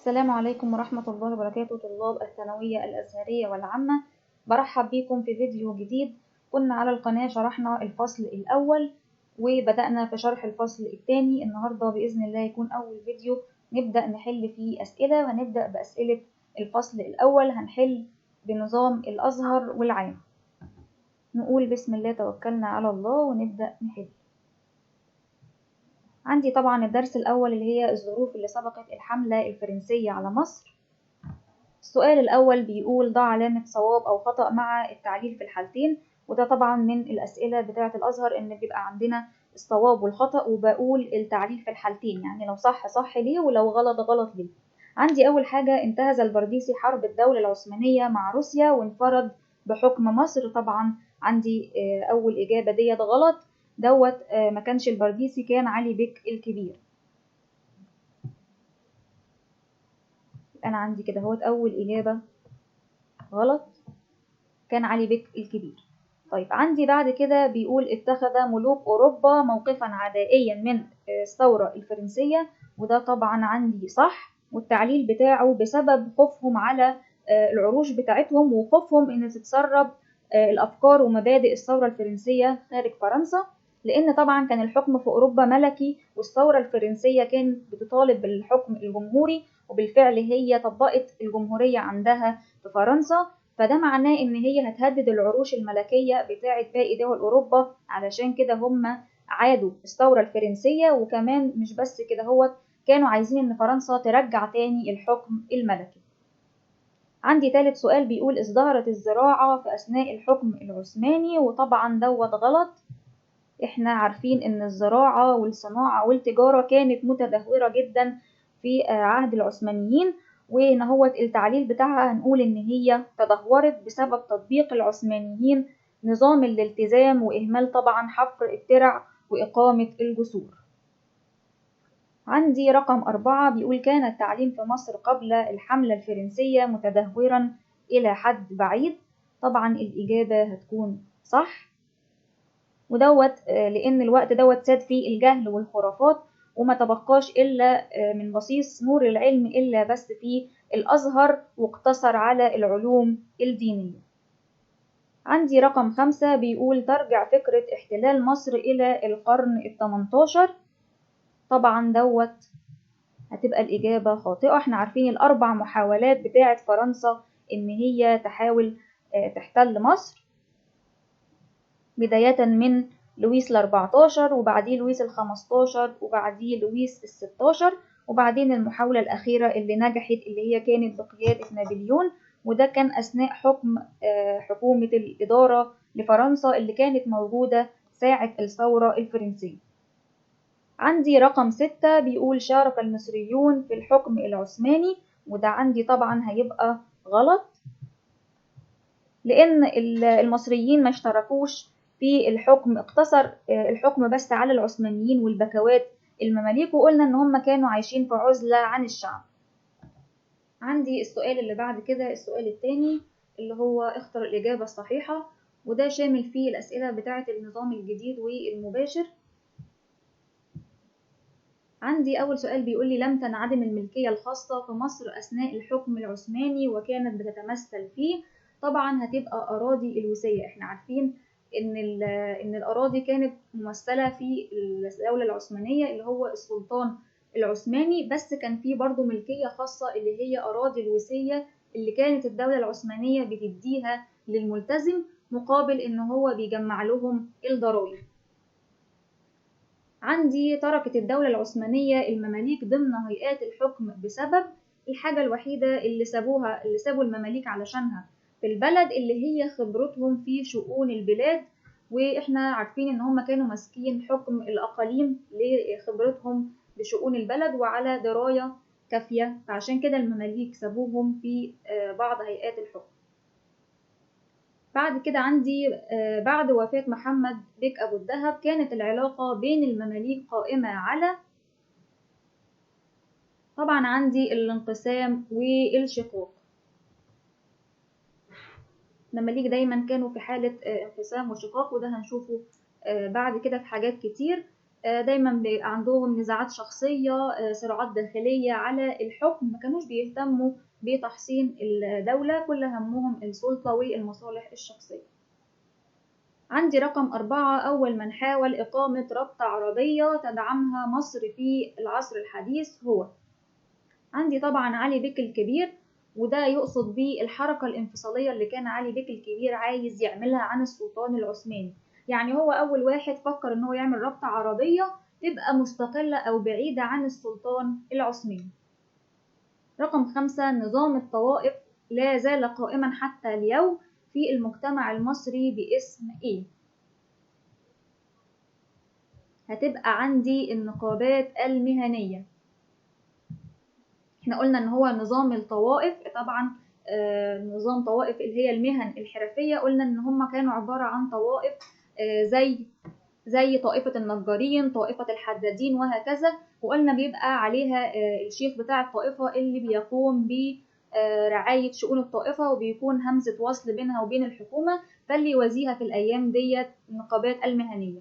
السلام عليكم ورحمة الله وبركاته، طلاب الثانوية الأزهرية والعامة. برحب بكم في فيديو جديد. كنا على القناة شرحنا الفصل الأول وبدأنا في شرح الفصل الثاني. النهاردة بإذن الله يكون أول فيديو نبدأ نحل فيه أسئلة، ونبدأ بأسئلة الفصل الأول. هنحل بنظام الأزهر والعام. نقول بسم الله توكلنا على الله ونبدأ نحل. عندي طبعا الدرس الأول اللي هي الظروف اللي سبقت الحملة الفرنسية على مصر. السؤال الأول بيقول ضع علامة صواب أو خطأ مع التعليل في الحالتين، وده طبعا من الأسئلة بتاعة الأزهر إن بيبقى عندنا الصواب والخطأ وبقول التعليل في الحالتين، يعني لو صح صح ليه ولو غلط غلط ليه. عندي أول حاجة انتهز البرديسي حرب الدولة العثمانية مع روسيا وانفرد بحكم مصر. طبعا عندي أول إجابة ديت غلط، دوت ما كانش البرديسي، كان علي بك الكبير. أنا عندي كده هوت أول إجابة غلط، كان علي بك الكبير. طيب عندي بعد كده بيقول اتخذ ملوك أوروبا موقفا عدائيا من الثورة الفرنسية، وده طبعا عندي صح، والتعليل بتاعه بسبب خوفهم على العروش بتاعتهم وخوفهم ان تتسرب الأفكار ومبادئ الثورة الفرنسية خارج فرنسا، لأن طبعا كان الحكم في أوروبا ملكي والثورة الفرنسية كانت بتطالب بالحكم الجمهوري، وبالفعل هي طبقت الجمهورية عندها في فرنسا. فده معناه ان هي هتهدد العروش الملكية بتاعة باقي دول اوروبا، علشان كده هم عادوا الثورة الفرنسية. وكمان مش بس كده، هو كانوا عايزين ان فرنسا ترجع تاني الحكم الملكي. عندي ثالث سؤال بيقول ازدهرت الزراعة في اثناء الحكم العثماني، وطبعا دوت غلط. احنا عارفين ان الزراعة والصناعة والتجارة كانت متدهورة جدا في عهد العثمانيين، وان هو التعليل بتاعها هنقول ان هي تدهورت بسبب تطبيق العثمانيين نظام الالتزام واهمال طبعا حفر الترع واقامة الجسور. عندي رقم 4 بيقول كان التعليم في مصر قبل الحملة الفرنسية متدهورا الى حد بعيد. طبعا الاجابة هتكون صح، ودوت لأن الوقت دوت ساد فيه الجهل والخرافات، وما تبقاش إلا من بصيص نور العلم إلا بس في الأزهر، واقتصر على العلوم الدينية. عندي رقم 5 بيقول ترجع فكرة احتلال مصر إلى القرن ال18. طبعا دوت هتبقى الإجابة خاطئة. احنا عارفين الأربع محاولات بتاعة فرنسا إن هي تحاول تحتل مصر، بداية من لويس ال14 وبعديه لويس ال15 وبعديه لويس ال16، وبعدين المحاولة الأخيرة اللي نجحت اللي هي كانت بقيادة نابليون، وده كان أثناء حكم حكومة الإدارة لفرنسا اللي كانت موجودة ساعة الثورة الفرنسية. عندي رقم 6 بيقول شارك المصريون في الحكم العثماني، وده عندي طبعا هيبقى غلط، لأن المصريين ما اشتركوش في الحكم، اقتصر الحكم بس على العثمانيين والبكوات المماليك، وقلنا ان هم كانوا عايشين في عزلة عن الشعب. عندي السؤال اللي بعد كده السؤال الثاني اللي هو اختر الإجابة الصحيحة، وده شامل فيه الأسئلة بتاعة النظام الجديد والمباشر. عندي أول سؤال بيقول لي لم تنعدم الملكية الخاصة في مصر أثناء الحكم العثماني وكانت بتتمثل فيه. طبعا هتبقى أراضي الوصية. احنا عارفين إن الأراضي كانت ممثلة في الدولة العثمانية اللي هو السلطان العثماني، بس كان فيه برضو ملكية خاصة اللي هي أراضي الوصية اللي كانت الدولة العثمانية بتديها للملتزم مقابل إن هو بيجمع لهم الضرائب. عندي تركت الدولة العثمانية المماليك ضمن هيئات الحكم بسبب الحاجة الوحيدة اللي سابوا المماليك علشانها في البلد اللي هي خبرتهم في شؤون البلاد، واحنا عارفين ان هم كانوا ماسكين حكم الأقاليم لخبرتهم بشؤون البلد وعلى دراية كافية، فعشان كده المماليك سابوهم في بعض هيئات الحكم. بعد كده عندي بعد وفاة محمد بك أبو الدهب كانت العلاقة بين المماليك قائمة على، طبعا عندي الانقسام والشقاق. المماليك دايما كانوا في حالة انقسام وشقاق، وده هنشوفه بعد كده في حاجات كتير. دايما بيبقى عندهم نزاعات شخصية، صراعات داخلية على الحكم، ما كانوش بيهتموا بتحسين الدولة، كل همهم السلطة والمصالح الشخصية. عندي رقم 4، أول من حاول إقامة رابطة عربية تدعمها مصر في العصر الحديث هو، عندي طبعا علي بك الكبير، وده يقصد بيه الحركة الانفصالية اللي كان علي بك الكبير عايز يعملها عن السلطان العثماني. يعني هو أول واحد فكر إن هو يعمل رابطة عربية تبقى مستقلة أو بعيدة عن السلطان العثماني. رقم 5، نظام الطوائف لا زال قائما حتى اليوم في المجتمع المصري باسم إيه؟ هتبقى عندي النقابات المهنية. احنا قلنا ان هو نظام الطوائف، طبعا نظام طوائف اللي هي المهن الحرفية، قلنا ان هم كانوا عبارة عن طوائف زي طائفة النجارين، طائفة الحدادين وهكذا، وقلنا بيبقى عليها الشيخ بتاع الطائفة اللي بيقوم برعاية شؤون الطائفة، وبيكون همزة وصل بينها وبين الحكومة، فاللي يوازيها في الأيام ديت النقابات المهنية.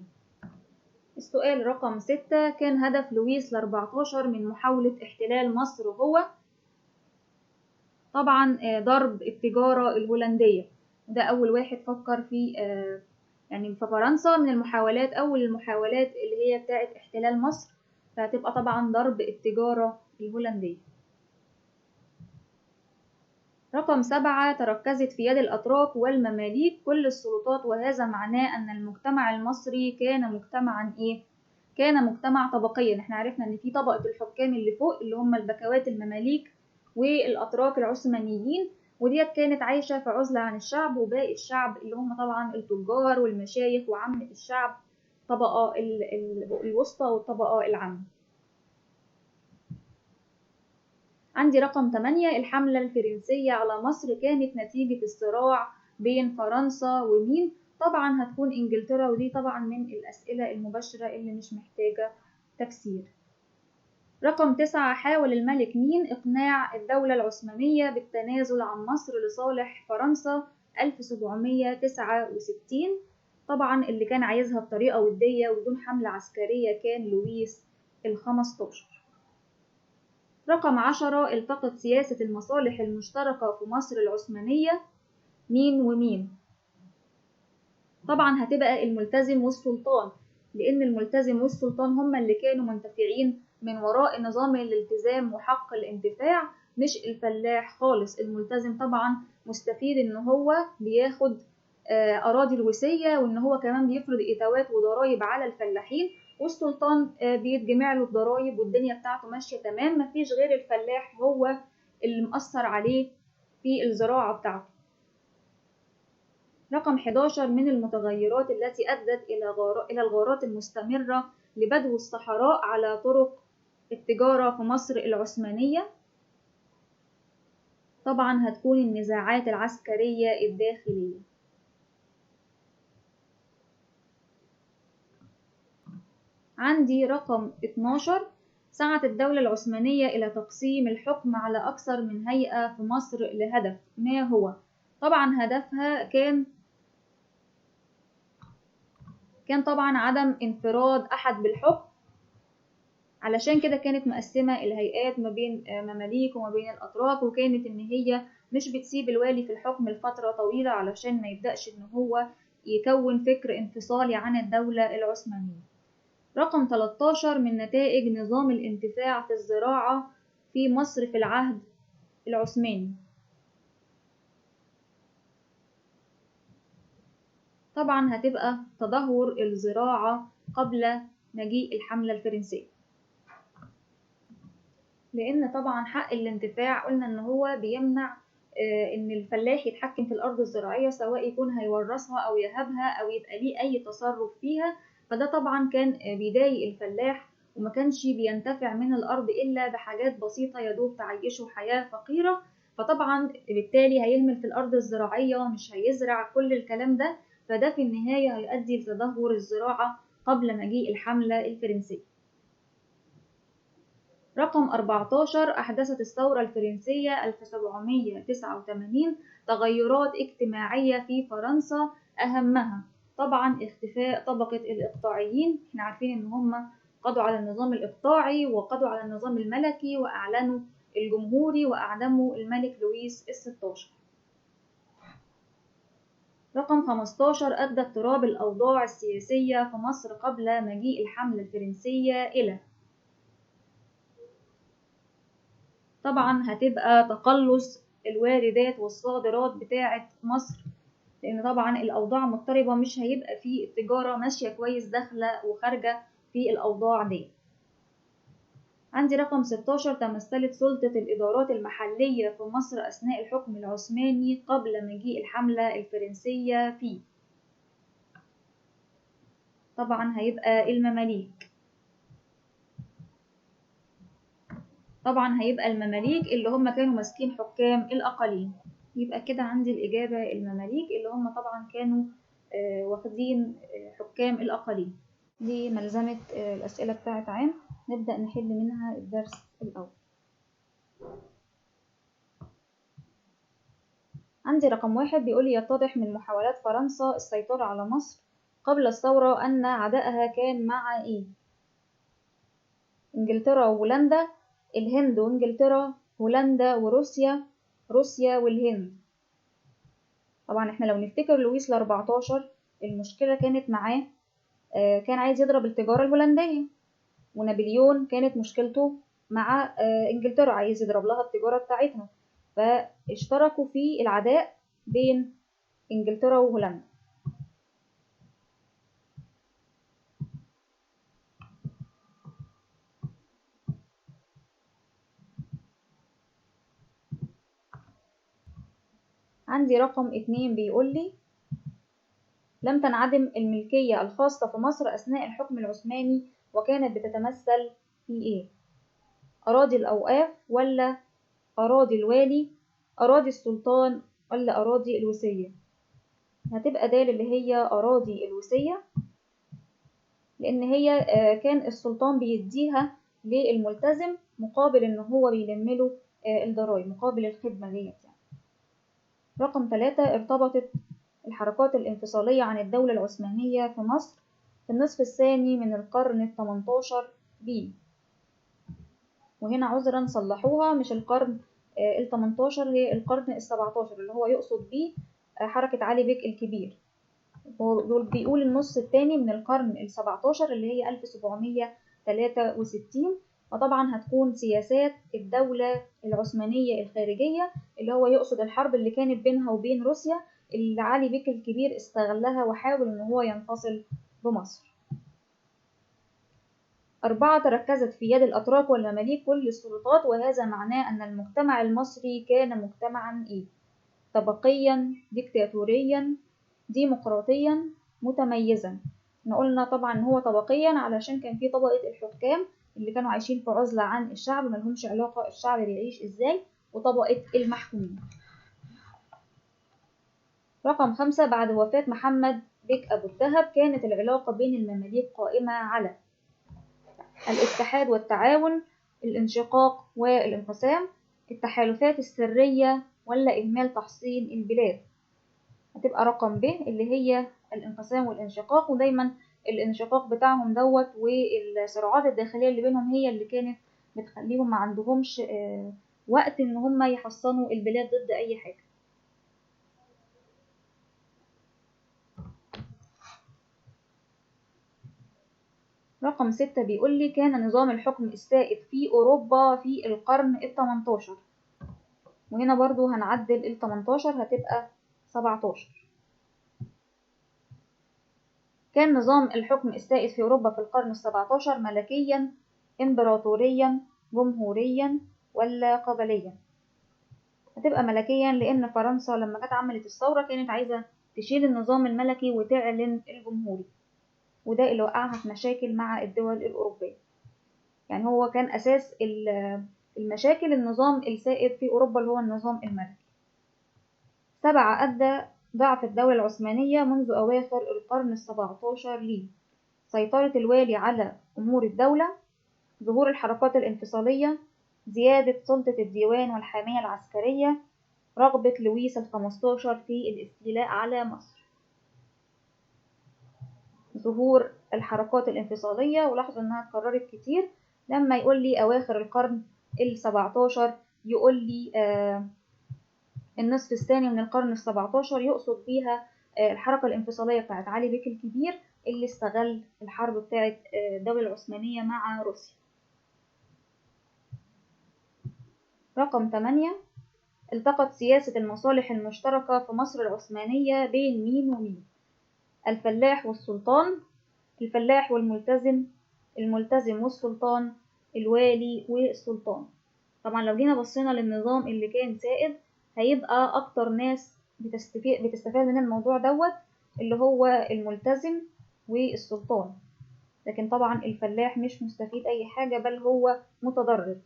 السؤال رقم 6، كان هدف لويس ال14 من محاولة احتلال مصر هو، طبعا ضرب التجارة الهولندية، ده أول واحد فكر في يعني في فرنسا من المحاولات، أول المحاولات اللي هي بتاعت احتلال مصر، فهتبقى طبعا ضرب التجارة الهولندية. رقم 7، تركزت في يد الأتراك والمماليك كل السلطات، وهذا معناه أن المجتمع المصري كان مجتمعا إيه؟ كان مجتمع طبقيا. احنا عرفنا ان في طبقة الحكام اللي فوق اللي هم البكوات المماليك والأتراك العثمانيين، وديت كانت عايشة في عزلة عن الشعب، وباقي الشعب اللي هم طبعا التجار والمشايخ وعامة الشعب، طبقة الوسطى والطبقة العامة. عندي رقم 8، الحملة الفرنسية على مصر كانت نتيجة الصراع بين فرنسا ومين؟ طبعا هتكون إنجلترا، ودي طبعا من الأسئلة المباشرة اللي مش محتاجة تفسير. رقم 9، حاول الملك مين إقناع الدولة العثمانية بالتنازل عن مصر لصالح فرنسا 1769؟ طبعا اللي كان عايزها بطريقة ودية وبدون حملة عسكرية كان لويس ال15. رقم 10، التقت سياسة المصالح المشتركة في مصر العثمانية مين ومين؟ طبعا هتبقى الملتزم والسلطان، لأن الملتزم والسلطان هم اللي كانوا منتفعين من وراء نظام الالتزام وحق الانتفاع، مش الفلاح خالص. الملتزم طبعا مستفيد ان هو بياخد أراضي الوصية، وان هو كمان بيفرض إتاوات وضرائب على الفلاحين، والسلطان بيتجمع له الضرايب والدنيا بتاعته ماشية تمام، مفيش غير الفلاح هو اللي مأثر عليه في الزراعة بتاعته. رقم 11، من المتغيرات التي أدت إلى الغارات المستمرة لبدو الصحراء على طرق التجارة في مصر العثمانية، طبعا هتكون النزاعات العسكرية الداخلية. عندي رقم 12، سعت الدولة العثمانية إلى تقسيم الحكم على أكثر من هيئة في مصر لهدف ما هو؟ طبعا هدفها كان طبعا عدم انفراد أحد بالحكم، علشان كده كانت مقسمة الهيئات ما بين مماليك وما بين الأتراك، وكانت إن هي مش بتسيب الوالي في الحكم لفترة طويلة علشان ما يبدأش إن هو يكون فكر انفصالي عن الدولة العثمانية. رقم 13، من نتائج نظام الانتفاع في الزراعة في مصر في العهد العثماني، طبعا هتبقى تدهور الزراعة قبل مجيء الحملة الفرنسية، لأن طبعا حق الانتفاع قلنا إن هو بيمنع إن الفلاح يتحكم في الأرض الزراعية، سواء يكون هيورثها أو يهبها أو يبقى ليه أي تصرف فيها، فده طبعا كان بيضايق الفلاح، وما كانش بينتفع من الأرض إلا بحاجات بسيطة يدوب تعيشه حياة فقيرة، فطبعا بالتالي هيهمل في الأرض الزراعية، مش هيزرع كل الكلام ده، فده في النهاية هيؤدي لتدهور الزراعة قبل مجيء الحملة الفرنسية. رقم 14، أحدثت الثورة الفرنسية 1789 تغيرات اجتماعية في فرنسا، أهمها طبعا اختفاء طبقة الإقطاعيين، احنا عارفين ان هم قضوا على النظام الإقطاعي وقضوا على النظام الملكي وأعلنوا الجمهوري وأعدموا الملك لويس ال16. رقم 15 أدى اضطراب الأوضاع السياسية في مصر قبل مجيء الحملة الفرنسية إلى. طبعا هتبقى تقلص الواردات والصادرات بتاعة مصر، لأن طبعا الأوضاع مضطربة، مش هيبقى فيه التجارة ماشية كويس داخلة وخارجة في الأوضاع دي. عندي رقم 16 تمثلت سلطة الإدارات المحلية في مصر أثناء الحكم العثماني قبل مجيء الحملة الفرنسية فيه. طبعا هيبقى المماليك. طبعا هيبقى المماليك اللي هم كانوا ماسكين حكام الأقاليم. يبقى كده عندي الإجابة المماليك اللي هم طبعا كانوا واخدين حكام الأقاليم. دي ملزمة الأسئلة بتاعت عام، نبدأ نحل منها الدرس الأول. عندي رقم 1 بيقول يتضح من محاولات فرنسا السيطرة على مصر قبل الثورة أن عدائها كان مع إيه؟ إنجلترا وهولندا، الهند وإنجلترا، هولندا وروسيا، روسيا والهند. طبعا احنا لو نفتكر لويس ال14 المشكلة كانت معاه، كان عايز يضرب التجارة الهولندية، ونابليون كانت مشكلته مع إنجلترا، عايز يضرب لها التجارة بتاعتها، فاشتركوا في العداء بين إنجلترا وهولندا. عندي رقم 2 بيقول لي لم تنعدم الملكية الخاصة في مصر أثناء الحكم العثماني، وكانت بتتمثل في إيه؟ أراضي الأوقاف ولا أراضي الوالي، أراضي السلطان ولا أراضي الوصية؟ هتبقى دال اللي هي أراضي الوصية، لأن هي كان السلطان بيديها للملتزم مقابل إن هو بيلمله الضرايب، مقابل الخدمة ديت يعني. رقم 3 ارتبطت الحركات الانفصالية عن الدولة العثمانية في مصر في النصف الثاني من القرن ال18 ب، وهنا عذرا صلحوها، مش القرن ال18، هي القرن ال17 اللي هو يقصد بيه حركة علي بيك الكبير. دول بيقول النص الثاني من القرن ال17 اللي هي 1763. وطبعا هتكون سياسات الدولة العثمانية الخارجية، اللي هو يقصد الحرب اللي كانت بينها وبين روسيا، اللي علي بيك الكبير استغلها وحاول ان هو ينفصل بمصر. 4 تركزت في يد الأتراك والمماليك كل السلطات، وهذا معناه أن المجتمع المصري كان مجتمعا إيه؟ طبقيا، ديكتاتوريا، ديمقراطيا، متميزا. احنا قلنا طبعا هو طبقيا علشان كان في طبقة الحكام اللي كانوا عايشين في عزلة عن الشعب، ملهمش علاقة الشعب بيعيش ازاي، وطبقة المحكومين. رقم 5 بعد وفاة محمد بك أبو الدهب كانت العلاقة بين المماليك قائمة على الاتحاد والتعاون، الانشقاق والانقسام، التحالفات السرية، ولا إهمال تحصين البلاد؟ هتبقى رقم ب اللي هي الانقسام والانشقاق، ودايما الانشقاق بتاعهم دوت والصراعات الداخلية اللي بينهم هي اللي كانت بتخليهم ما عندهمش وقت ان هم يحصنوا البلاد ضد اي حاجة. رقم 6 بيقول لي كان نظام الحكم السائد في أوروبا في القرن ال18، وهنا برضو هنعدل ال18 هتبقى 17. كان نظام الحكم السائد في أوروبا في القرن ال17 ملكيا، إمبراطوريا، جمهوريا، ولا قبليا؟ هتبقى ملكيا، لأن فرنسا لما جت عملت الثورة كانت عايزة تشيل النظام الملكي وتعلن الجمهوري، وده اللي وقعها في مشاكل مع الدول الأوروبية. يعني هو كان أساس المشاكل النظام السائد في أوروبا اللي هو النظام الملكي. 7 أدى ضعف الدولة العثمانية منذ أواخر القرن ال17 ليه؟ سيطرة الوالي على أمور الدولة، ظهور الحركات الانفصالية، زيادة سلطة الديوان والحامية العسكرية، رغبة لويس ال15 في الاستيلاء على مصر. ظهور الحركات الانفصالية، ولاحظوا انها اتكررت كتير. لما يقول لي اواخر القرن ال17 يقول لي النصف الثاني من القرن ال17، يقصد بيها الحركة الانفصالية بتاعت علي بيك الكبير اللي استغل الحرب بتاعت الدولة العثمانية مع روسيا. رقم 8، التقت سياسة المصالح المشتركة في مصر العثمانية بين مين ومين؟ الفلاح والسلطان، الفلاح والملتزم، الملتزم والسلطان، الوالي والسلطان. طبعا لو جينا بصينا للنظام اللي كان سائد هيبقى أكتر ناس بتستفاد من الموضوع دوت اللي هو الملتزم والسلطان، لكن طبعا الفلاح مش مستفيد أي حاجة بل هو متضرر.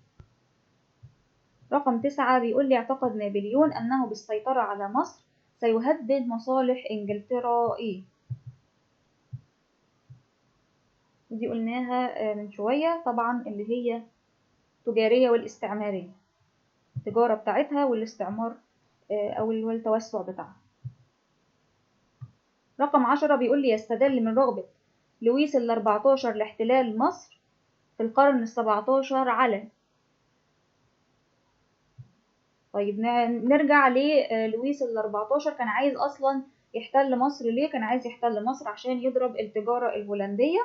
رقم 9 بيقول لي اعتقد نابليون أنه بالسيطرة على مصر سيهدد مصالح إنجلترا إيه؟ دي قلناها من شوية، طبعا اللي هي التجارية والاستعمارية، التجارة بتاعتها والاستعمار أو التوسع بتاعها. رقم 10 بيقول لي يستدل من رغبة لويس ال14 لاحتلال مصر في القرن ال17 على. طيب نرجع للويس ال14، كان عايز أصلا يحتل مصر ليه؟ كان عايز يحتل مصر عشان يضرب التجارة الهولندية،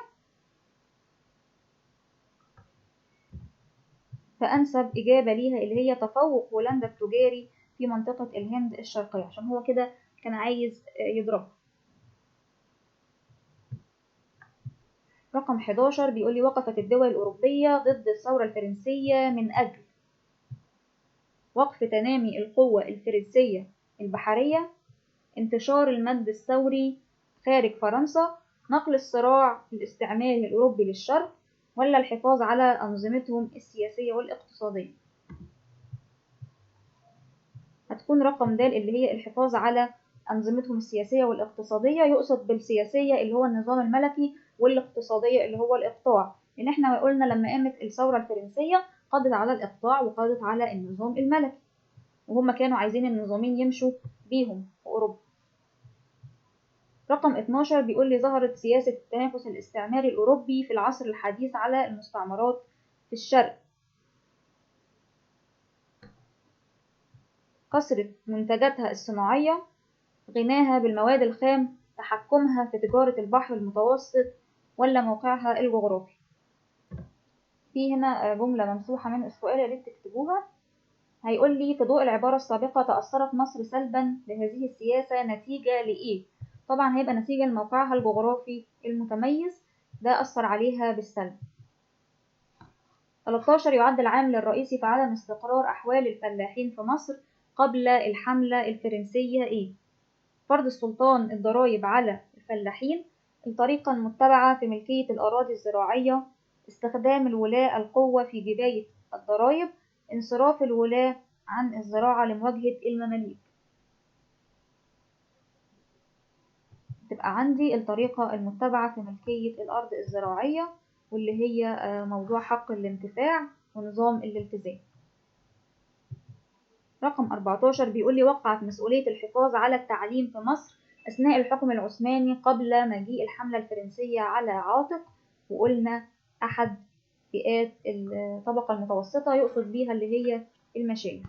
فأنسب إجابة ليها اللي هي تفوق هولندا التجاري في منطقة الهند الشرقية، عشان هو كده كان عايز يضربها. رقم 11 بيقول لي وقفت الدول الأوروبية ضد الثورة الفرنسية من أجل وقف تنامي القوة الفرنسية البحرية، انتشار المد الثوري خارج فرنسا، نقل الصراع الاستعماري الأوروبي للشرق، ولا الحفاظ على أنظمتهم السياسية والاقتصادية. هتكون رقم د اللي هي الحفاظ على أنظمتهم السياسية والاقتصادية، يقصد بالسياسية اللي هو النظام الملكي والاقتصادية اللي هو الإقطاع، لأن احنا قلنا لما قامت الثورة الفرنسية قضت على الإقطاع وقضت على النظام الملكي، وهم كانوا عايزين النظامين يمشوا بيهم في أوروبا. رقم 12 بيقول لي ظهرت سياسة التنافس الاستعماري الأوروبي في العصر الحديث على المستعمرات في الشرق، كثرة منتجاتها الصناعية، غناها بالمواد الخام، تحكمها في تجارة البحر المتوسط، ولا موقعها الجغرافي. في هنا جملة ممسوحة من السؤال اللي تكتبوها. هيقول لي في ضوء العبارة السابقة تأثرت مصر سلبا بهذه السياسة نتيجة لإيه؟ طبعا هيبقى نتيجة لموقعها الجغرافي المتميز، ده أثر عليها بالسلب. 13 يعد العامل الرئيسي في عدم استقرار أحوال الفلاحين في مصر قبل الحملة الفرنسية إيه؟ فرض السلطان الضرائب على الفلاحين، الطريقة المتبعة في ملكية الأراضي الزراعية، استخدام الولاة القوة في جباية الضرائب، انصراف الولاة عن الزراعة لمواجهة المماليك. تبقى عندي الطريقة المتبعة في ملكية الأرض الزراعية، واللي هي موضوع حق الانتفاع ونظام الالتزام. رقم 14 بيقول لي وقعت مسؤولية الحفاظ على التعليم في مصر أثناء الحكم العثماني قبل مجيء الحملة الفرنسية على عاتق، وقلنا أحد فئات الطبقة المتوسطة يقصد بيها اللي هي المشايخ.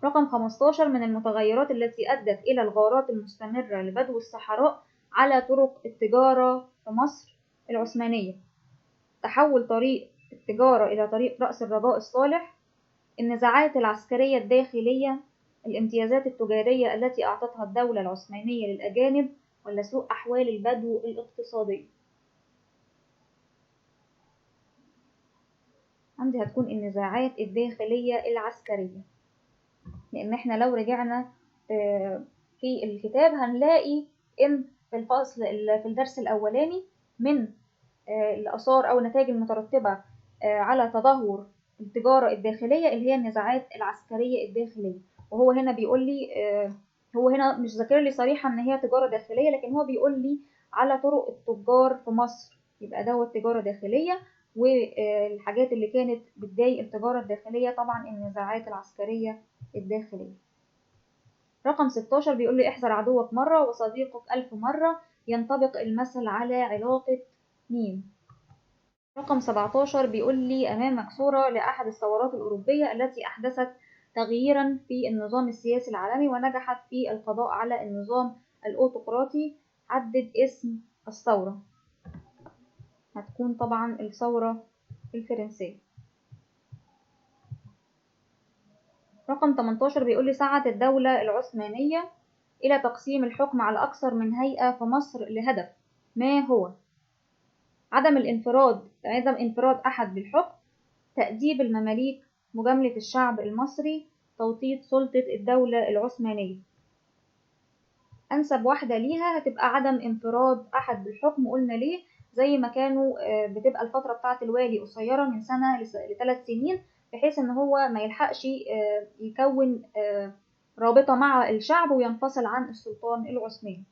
رقم 15 من المتغيرات التي أدت إلى الغارات المستمرة لبدو الصحراء على طرق التجارة في مصر العثمانية، تحول طريق التجارة إلى طريق رأس الرجاء الصالح، النزاعات العسكرية الداخلية، الامتيازات التجارية التي أعطتها الدولة العثمانية للأجانب، ولا سوء أحوال البدو الاقتصادية. عندي هتكون النزاعات الداخلية العسكرية، لأن احنا لو رجعنا في الكتاب هنلاقي إن في الفصل في الدرس الأولاني من الآثار أو النتائج المترتبة على تدهور التجارة الداخلية اللي هي النزاعات العسكرية الداخلية، وهو هنا بيقول لي هو هنا مش ذاكر لي صريحة إن هي تجارة داخلية، لكن هو بيقول لي على طرق التجار في مصر، يبقى دوت تجارة داخلية. والحاجات اللي كانت بتضايق التجارة الداخلية طبعا النزاعات العسكرية الداخلية. رقم 16 بيقول لي احذر عدوك مرة وصديقك 1000 مرة، ينطبق المثل على علاقة مين؟ رقم 17 بيقول لي أمامك صورة لأحد الثورات الأوروبية التي أحدثت تغييرا في النظام السياسي العالمي ونجحت في القضاء على النظام الأوتقراطي. حدد اسم الثورة. هتكون طبعا الثورة الفرنسية. رقم 18 بيقول لي سعت الدولة العثمانية إلى تقسيم الحكم على أكثر من هيئة في مصر لهدف ما هو؟ عدم انفراد أحد بالحكم، تأديب المماليك، مجاملة الشعب المصري، توطيد سلطة الدولة العثمانية. أنسب واحدة ليها هتبقى عدم انفراد أحد بالحكم. قلنا ليه؟ زي ما كانوا بتبقى الفترة بتاعة الوالي قصيرة من سنة ل3 سنين، بحيث إن هو ما يلحقش يكون رابطة مع الشعب وينفصل عن السلطان العثماني.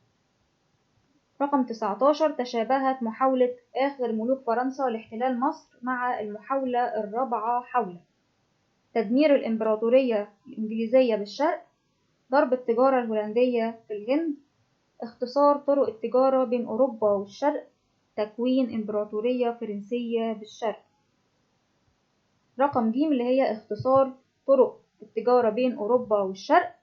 رقم 19 تشابهت محاولة آخر ملوك فرنسا لاحتلال مصر مع المحاولة الرابعة حول تدمير الإمبراطورية الإنجليزية بالشرق، ضرب التجارة الهولندية في الهند، اختصار طرق التجارة بين أوروبا والشرق، تكوين إمبراطورية فرنسية بالشرق. رقم ج اللي هي اختصار طرق التجارة بين أوروبا والشرق،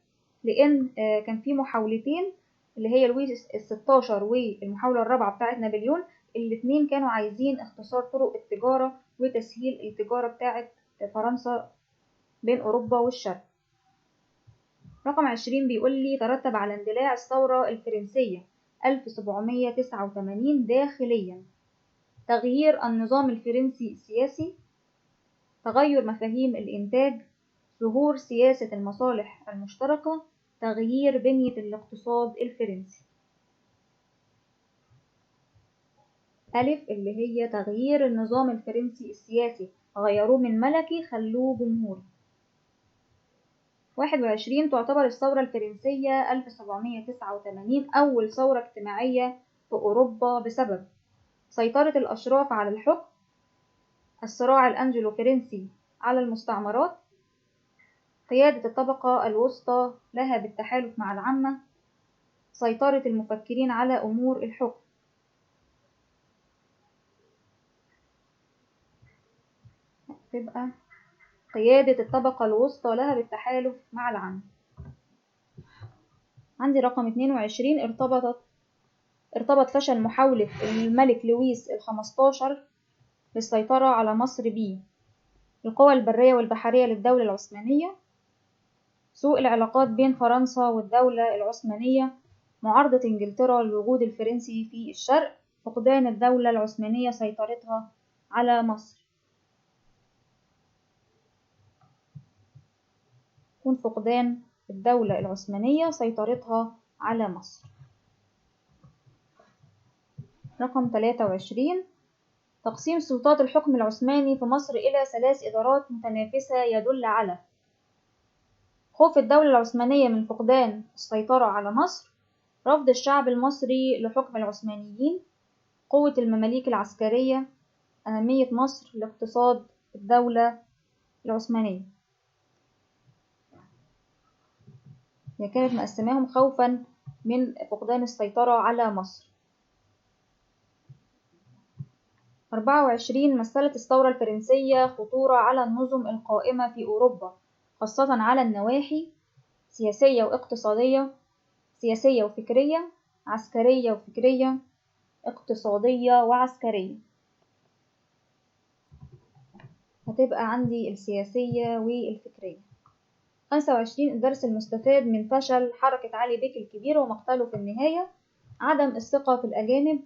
لأن كان في محاولتين اللي هي لويس ال16 والمحاولة الرابعة بتاعت نابليون، الاتنين كانوا عايزين اختصار طرق التجارة وتسهيل التجارة بتاعت فرنسا بين أوروبا والشرق. رقم 20 بيقول لي ترتب على اندلاع الثورة الفرنسية 1789 داخليا تغيير النظام الفرنسي السياسي، تغير مفاهيم الإنتاج، ظهور سياسة المصالح المشتركة، تغيير بنية الاقتصاد الفرنسي. ألف اللي هي تغيير النظام الفرنسي السياسي، غيروه من ملكي خلوه جمهوري. 21 تعتبر الثورة الفرنسية 1789 أول ثورة اجتماعية في أوروبا بسبب سيطرة الأشراف على الحكم، الصراع الأنجلو فرنسي على المستعمرات، قيادة الطبقة الوسطى لها بالتحالف مع العامة، سيطرة المفكرين على أمور الحكم. تبقى قيادة الطبقة الوسطى لها بالتحالف مع العامة. عندي رقم 22 ارتبط فشل محاولة الملك لويس ال15 للسيطرة على مصر القوى البرية والبحرية للدولة العثمانية، سوء العلاقات بين فرنسا والدولة العثمانية، معارضة إنجلترا للوجود الفرنسي في الشرق، فقدان الدولة العثمانية سيطرتها على مصر. يكون فقدان الدولة العثمانية سيطرتها على مصر. رقم 23 تقسيم سلطات الحكم العثماني في مصر إلى 3 إدارات متنافسة يدل على خوف الدولة العثمانية من فقدان السيطرة على مصر، رفض الشعب المصري لحكم العثمانيين، قوة المماليك العسكرية، أهمية مصر لاقتصاد الدولة العثمانية. هي كانت مقسماهم خوفا من فقدان السيطرة على مصر. 24 مثلت الثورة الفرنسية خطورة على النظم القائمة في أوروبا، خاصة على النواحي سياسية وإقتصادية، سياسية وفكرية، عسكرية وفكرية، اقتصادية وعسكرية. هتبقى عندي السياسية والفكرية. 25 الدرس المستفاد من فشل حركة علي بيك الكبير ومقتله في النهاية: عدم الثقة في الأجانب،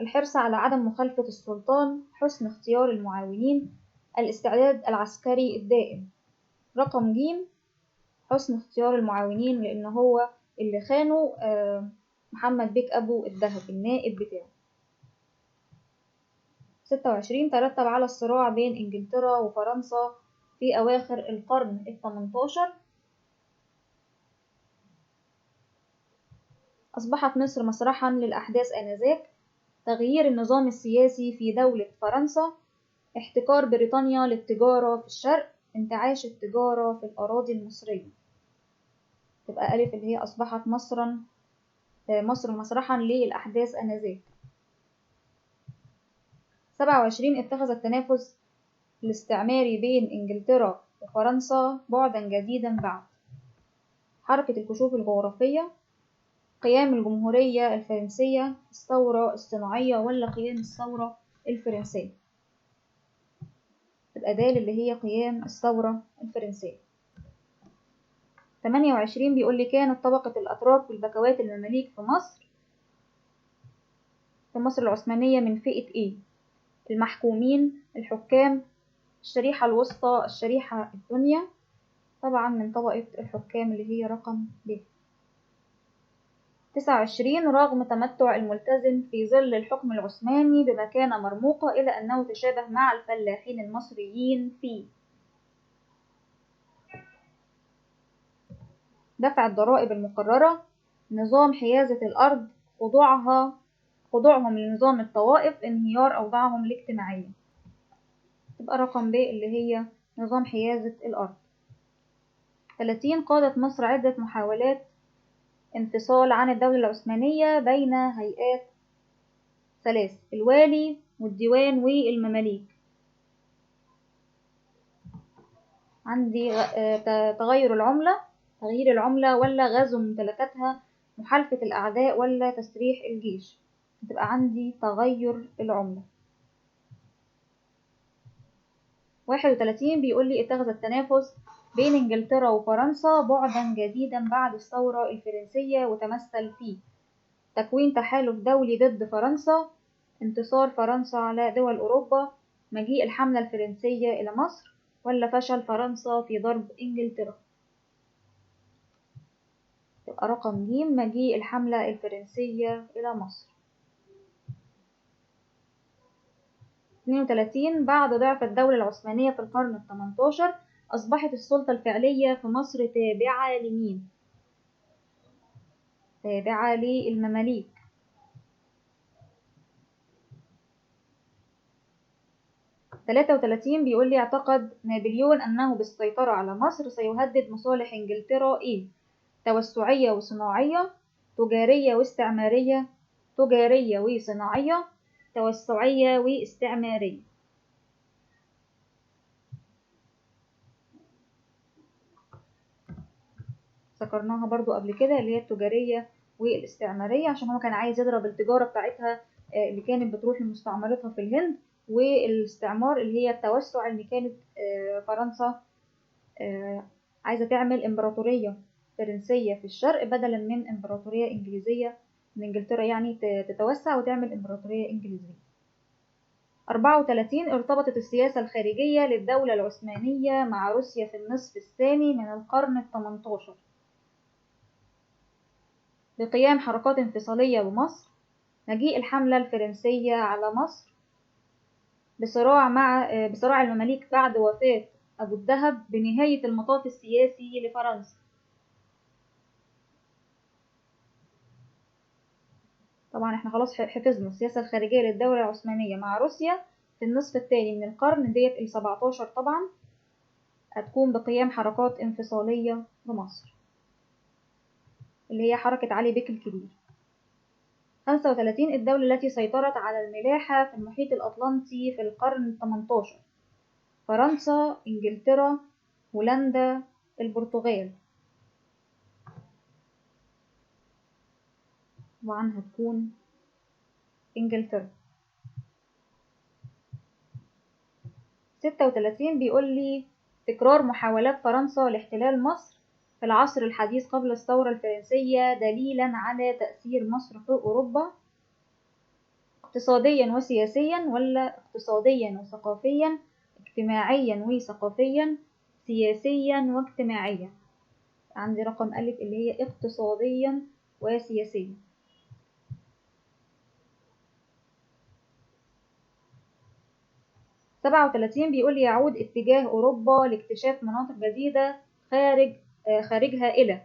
الحرص على عدم مخالفة السلطان، حسن اختيار المعاونين، الاستعداد العسكري الدائم. رقم ج حسن اختيار المعاونين، لأن هو اللي خانه محمد بيك أبو الدهب النائب بتاعه. 26 ترتب على الصراع بين إنجلترا وفرنسا في أواخر القرن ال18. أصبحت مصر مسرحا للأحداث آنذاك، تغيير النظام السياسي في دولة فرنسا، احتكار بريطانيا للتجارة في الشرق، انتعاش التجارة في الأراضي المصرية. تبقى ألف اللي هي أصبحت مصرا مصر مسرحا للأحداث آنذاك. 27 اتخذ التنافس الاستعماري بين إنجلترا وفرنسا بعدا جديدا بعد حركة الكشوف الجغرافية، قيام الجمهورية الفرنسية، الثورة الصناعية، ولا قيام الثورة الفرنسية. الأداة اللي هي قيام الثورة الفرنسية. 28 بيقول لي كانت طبقة الأتراك والبكوات المماليك في مصر العثمانية من فئة إيه؟ المحكومين، الحكام، الشريحة الوسطى، الشريحة الدنيا. طبعا من طبقة الحكام اللي هي رقم ب. 29 رغم تمتع الملتزم في ظل الحكم العثماني بمكانة مرموقة إلا أنه تشابه مع الفلاحين المصريين في دفع الضرائب المقررة، نظام حيازة الأرض، خضوعهم لنظام الطوائف، انهيار أوضاعهم الاجتماعية. تبقى رقم ب اللي هي نظام حيازة الأرض. 30 قادت مصر عدة محاولات انفصال عن الدولة العثمانية بين هيئات ثلاث: الوالي والديوان والمماليك. عندي تغير العملة ولا غزو ممتلكاتها، محالفة الأعداء ولا تسريح الجيش. هتبقى عندي تغير العملة. 31 بيقول لي اتخذ التنافس بين إنجلترا وفرنسا بعدا جديدا بعد الثورة الفرنسية وتمثل في تكوين تحالف دولي ضد فرنسا، انتصار فرنسا على دول أوروبا، مجيء الحملة الفرنسية إلى مصر، ولا فشل فرنسا في ضرب إنجلترا. يبقى رقم ج مجيء الحملة الفرنسية إلى مصر. 32 بعد ضعف الدولة العثمانية في القرن ال18 أصبحت السلطة الفعلية في مصر تابعة لمين؟ تابعة للمماليك. 33 بيقول لي اعتقد نابليون أنه بالسيطرة على مصر سيهدد مصالح إنجلترا إيه؟ توسعية وصناعية، تجارية واستعمارية، تجارية وصناعية، توسعية واستعمارية. ذكرناها برضو قبل كده اللي هي التجارية والاستعمارية عشان هو كان عايز يضرب التجارة بتاعتها اللي كانت بتروح لمستعمرتها في الهند، والاستعمار اللي هي التوسع اللي كانت فرنسا عايزة تعمل إمبراطورية فرنسية في الشرق بدلا من إمبراطورية إنجليزية، من إنجلترا يعني تتوسع وتعمل إمبراطورية إنجليزية. 34 ارتبطت السياسة الخارجية للدولة العثمانية مع روسيا في النصف الثاني من القرن ال18 بقيام حركات انفصالية بمصر، مجيء الحملة الفرنسية على مصر، بصراع المماليك بعد وفاة أبو الدهب، بنهاية المطاف السياسي لفرنسا. طبعا احنا خلاص حفظنا السياسة الخارجية للدولة العثمانية مع روسيا في النصف الثاني من القرن ديت ال17 طبعا هتكون بقيام حركات انفصالية بمصر اللي هي حركة علي بك الكبير. 35 الدولة التي سيطرت على الملاحة في المحيط الأطلنطي في القرن ال18: فرنسا، إنجلترا، هولندا، البرتغال. طبعا هتكون إنجلترا. 36 بيقول لي تكرار محاولات فرنسا لاحتلال مصر في العصر الحديث قبل الثورة الفرنسية دليلا على تأثير مصر في أوروبا، اقتصاديا وسياسيا ولا اقتصاديا وثقافيا، اجتماعيا وثقافيا، سياسيا واجتماعيا. عندي رقم ألف اللي هي اقتصاديا وسياسيا. 37 بيقول لي يعود اتجاه أوروبا لاكتشاف مناطق جديدة خارجها إلى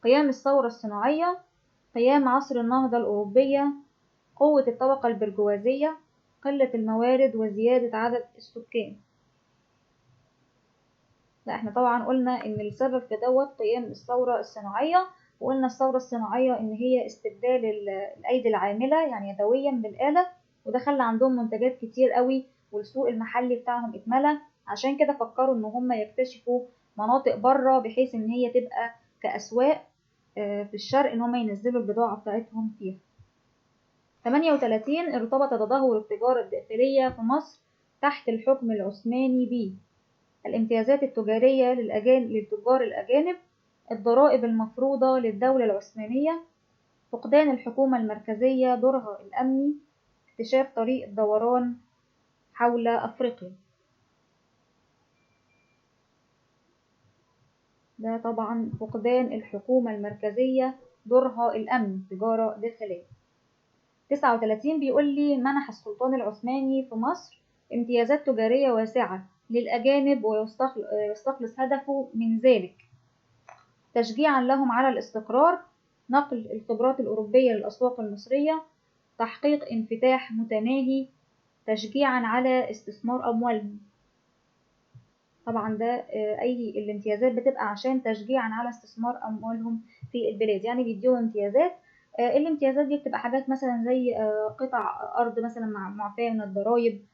قيام الثورة الصناعية، قيام عصر النهضة الأوروبية، قوة الطبقة البرجوازية، قلة الموارد وزيادة عدد السكان. لا احنا طبعا قلنا ان السبب في دوت قيام الثورة الصناعية وقلنا الثورة الصناعية إن هي استبدال الأيدي العاملة يعني يدويا بالآلة، وده خلى عندهم منتجات كتير قوي والسوق المحلي بتاعهم اتملى. عشان كده فكروا إن هم يكتشفوا مناطق بره بحيث إن هي تبقى كأسواق في الشرق، إن هم ينزلوا البضاعة بتاعتهم فيها. 38 ارتبط تدهور التجارة الداخلية في مصر تحت الحكم العثماني الامتيازات التجارية للتجار الأجانب، الضرائب المفروضة للدولة العثمانية، فقدان الحكومة المركزية دورها الأمني، اكتشاف طريق الدوران حول أفريقيا. ده طبعا فقدان الحكومة المركزية دورها الأمني، تجارة داخلية. 39 بيقول لي منح السلطان العثماني في مصر امتيازات تجارية واسعة للأجانب، ويستخلص هدفه من ذلك تشجيعا لهم على الاستقرار، نقل الخبرات الأوروبية للأسواق المصرية، تحقيق انفتاح متناهي، تشجيعا على استثمار أموالهم. طبعا ده أي الامتيازات بتبقى عشان تشجيعا على استثمار أموالهم في البلاد، يعني بيديهم امتيازات. الامتيازات دي بتبقى حاجات مثلا زي قطع أرض مثلا معفاة من الضرائب،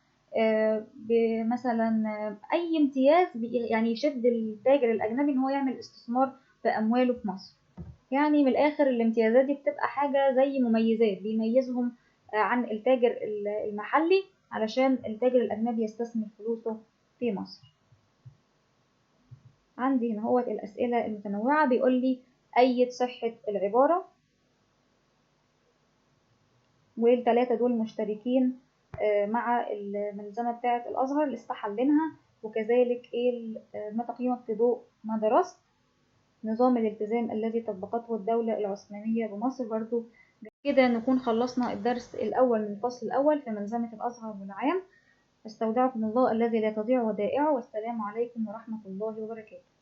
مثلا أي امتياز يعني يشد التاجر الأجنبي إن هو يعمل استثمار في أمواله في مصر. يعني من الآخر الامتيازات دي بتبقى حاجة زي مميزات بيميزهم عن التاجر المحلي، علشان التاجر الأجنبي يستثمر فلوسه في مصر. عندي هنا هو الأسئلة المتنوعة، بيقول لي أيد صحة العبارة، والثلاثة دول مشتركين مع الملزمة بتاعة الأزهر اللي استحلنها، وكذلك ما تقييمك في ضوء ما درست، نظام الالتزام الذي طبقته الدولة العثمانية بمصر. برضو كده نكون خلصنا الدرس الأول من الفصل الأول في ملزمة الأزهر والعام. استودعكم الله الذي لا تضيع ودائعه، والسلام عليكم ورحمة الله وبركاته.